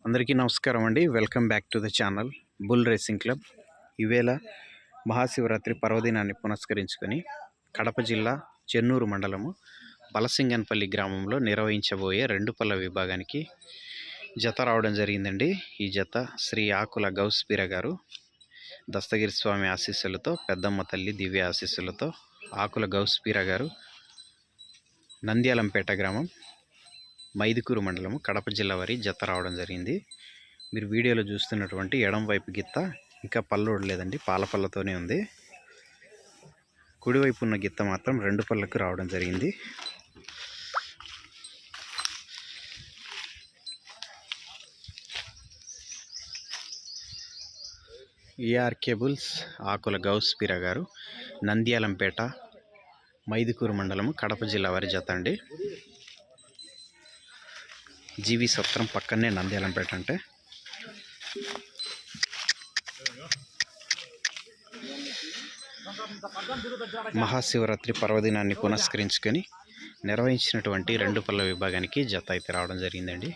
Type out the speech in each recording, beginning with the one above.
అందరికీ నమస్కారం అండి. Welcome back to the channel bull racing club. ఈవేళ మహాశివరాత్రి పర్వదినాన్ని పురస్కరించుకొని కడప జిల్లా చెన్నూరు మండలము బలసింగన్పల్లి గ్రామంలో నిర్వహించబోయే రెండు పళ్ళ విభాగానికి జత రావడం జరిగిందండి. ఈ జత శ్రీ ఆకుల గౌస్పీర గారు దస్తగిరి స్వామి ఆశీస్సులతో, పెద్దమ్మ తల్లి దివ్య ఆశీస్సులతో ఆకుల గౌస్పీర గారు నంద్యాలంపేట గ్రామం మైదుకూరు మండలము కడప జిల్లా వారి జత రావడం జరిగింది. మీరు వీడియోలో చూస్తున్నటువంటి ఎడం వైపు గిత్త ఇంకా పళ్ళు లేదండి, పాల పళ్ళతోనే ఉంది. కుడివైపు ఉన్న గిత్త మాత్రం రెండు పళ్ళకు రావడం జరిగింది. ఏఆర్ కేబుల్స్ ఆకుల గౌస్పీర గారు నంద్యాలంపేట మైదుకూరు మండలము కడప జిల్లా వారి జత అండి. జీవి సత్రం పక్కనే నంద్యాలంపేట. అంటే మహాశివరాత్రి పర్వదినాన్ని పురస్కరించుకొని నిర్వహించినటువంటి రెండు పళ్ళ విభాగానికి జత అయితే రావడం జరిగిందండి.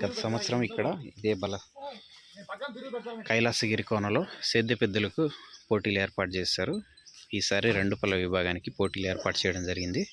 గత సంవత్సరం ఇక్కడ ఇదే కైలాసగిరి కోనలో సేద్య పెద్దలకు పోటీలు ఏర్పాటు చేశారు. ఈసారి రెండు పళ్ళ విభాగానికి పోటీలు ఏర్పాటు చేయడం జరిగింది.